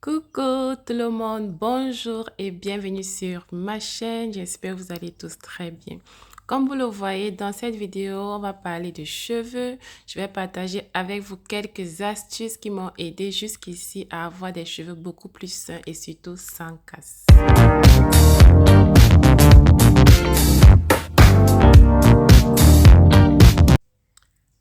Coucou tout le monde, bonjour et bienvenue sur ma chaîne. J'espère que vous allez tous très bien. Comme vous le voyez dans cette vidéo, on va parler de cheveux. Je vais partager avec vous quelques astuces qui m'ont aidé jusqu'ici à avoir des cheveux beaucoup plus sains et surtout sans casse.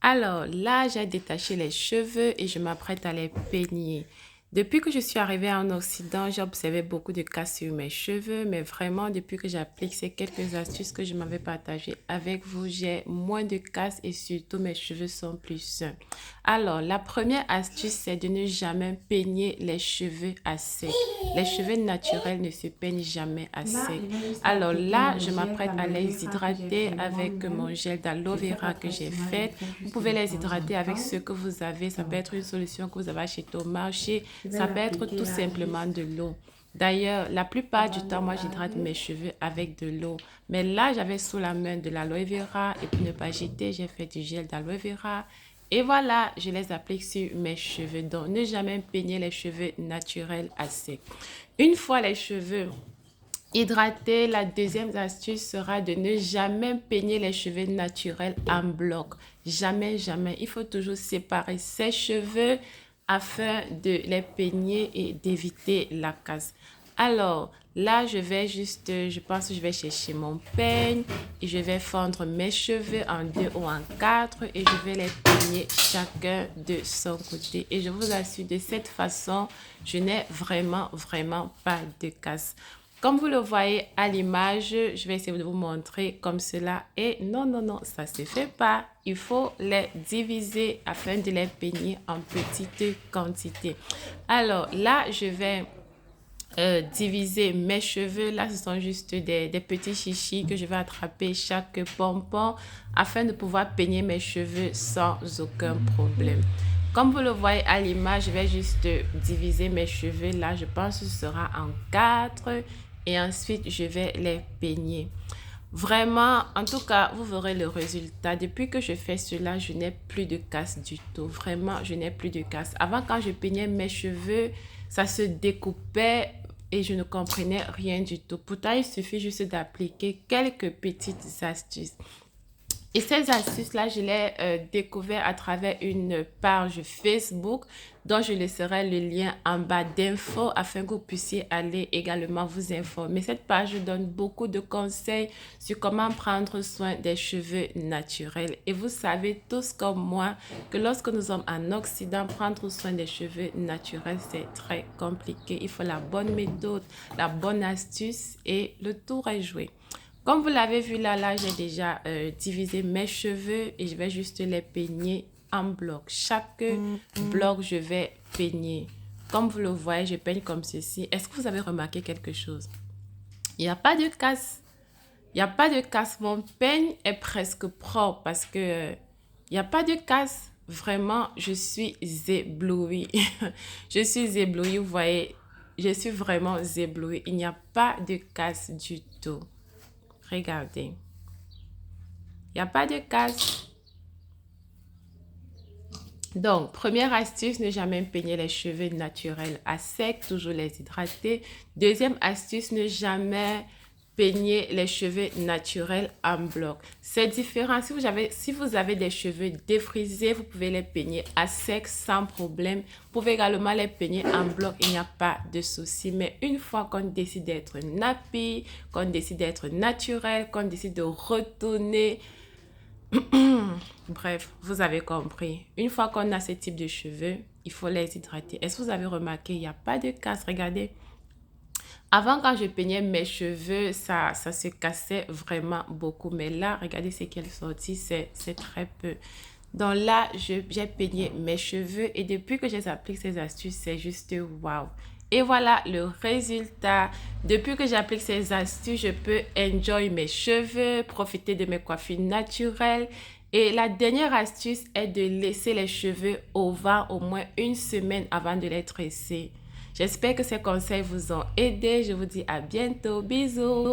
Alors là, j'ai détaché les cheveux et je m'apprête à les peigner. Depuis que je suis arrivée en Occident, j'ai observé beaucoup de casse sur mes cheveux, mais vraiment, depuis que j'applique ces quelques astuces que je m'avais partagées avec vous, j'ai moins de casse et surtout mes cheveux sont plus sains. Alors, la première astuce, c'est de ne jamais peigner les cheveux à sec. Les cheveux naturels ne se peignent jamais à sec. Alors là, je m'apprête à les hydrater avec mon gel d'aloe vera que j'ai fait. Vous pouvez les hydrater avec ce que vous avez. Ça peut être une solution que vous avez achetée au marché. Ça peut être tout simplement de l'eau. D'ailleurs, la plupart du temps, moi, j'hydrate mes cheveux avec de l'eau. Mais là, j'avais sous la main de l'aloe vera et pour ne pas jeter, j'ai fait du gel d'aloe vera. Et voilà, je les applique sur mes cheveux. Donc, ne jamais peigner les cheveux naturels à sec. Une fois les cheveux hydratés, la deuxième astuce sera de ne jamais peigner les cheveux naturels en bloc. Jamais, jamais. Il faut toujours séparer ses cheveux afin de les peigner et d'éviter la casse. Alors, là, je pense que je vais chercher mon peigne et je vais fendre mes cheveux en 2 ou en 4 et je vais les peigner chacun de son côté. Et je vous assure, de cette façon, je n'ai vraiment pas de casse. Comme vous le voyez à l'image, je vais essayer de vous montrer comme cela. Et non, ça ne se fait pas. Il faut les diviser afin de les peigner en petites quantités. Alors là, je vais diviser mes cheveux. Là, ce sont juste des petits chichis que je vais attraper chaque pompon afin de pouvoir peigner mes cheveux sans aucun problème. Comme vous le voyez à l'image, je vais juste diviser mes cheveux. Là, je pense que ce sera en 4 et ensuite, je vais les peigner. Vraiment, en tout cas, vous verrez le résultat. Depuis que je fais cela, je n'ai plus de casse du tout. Vraiment, je n'ai plus de casse. Avant, quand je peignais mes cheveux, ça se découpait et je ne comprenais rien du tout. Pourtant, il suffit juste d'appliquer quelques petites astuces. Et ces astuces-là, je les découvert à travers une page Facebook dont je laisserai le lien en bas d'infos afin que vous puissiez aller également vous informer. Cette page donne beaucoup de conseils sur comment prendre soin des cheveux naturels. Et vous savez tous comme moi que lorsque nous sommes en Occident, prendre soin des cheveux naturels, c'est très compliqué. Il faut la bonne méthode, la bonne astuce et le tour est joué. Comme vous l'avez vu là, j'ai déjà divisé mes cheveux et je vais juste les peigner en bloc. Chaque bloc, je vais peigner. Comme vous le voyez, je peigne comme ceci. Est-ce que vous avez remarqué quelque chose? Il n'y a pas de casse. Il n'y a pas de casse. Mon peigne est presque propre parce que il n'y a pas de casse. Vraiment, je suis éblouie. Je suis éblouie, vous voyez. Je suis vraiment éblouie. Il n'y a pas de casse du tout. Regardez. Il n'y a pas de casse. Donc, première astuce, ne jamais peigner les cheveux naturels à sec, toujours les hydrater. Deuxième astuce, ne jamais peigner les cheveux naturels en bloc. C'est différent. Si vous avez des cheveux défrisés, vous pouvez les peigner à sec sans problème. Vous pouvez également les peigner en bloc, il n'y a pas de souci. Mais une fois qu'on décide d'être nappy, qu'on décide d'être naturel, qu'on décide de retourner, bref, vous avez compris. Une fois qu'on a ce type de cheveux, il faut les hydrater. Est-ce que vous avez remarqué, il n'y a pas de casse, regardez. Avant, quand je peignais mes cheveux, ça se cassait vraiment beaucoup. Mais là, regardez ce qu'elle sortit, c'est très peu. Donc là, j'ai peigné mes cheveux et depuis que j'applique ces astuces, c'est juste waouh. Et voilà le résultat. Depuis que j'applique ces astuces, je peux enjoy mes cheveux, profiter de mes coiffures naturelles. Et la dernière astuce est de laisser les cheveux au vent au moins une semaine avant de les tresser. J'espère que ces conseils vous ont aidé. Je vous dis à bientôt. Bisous.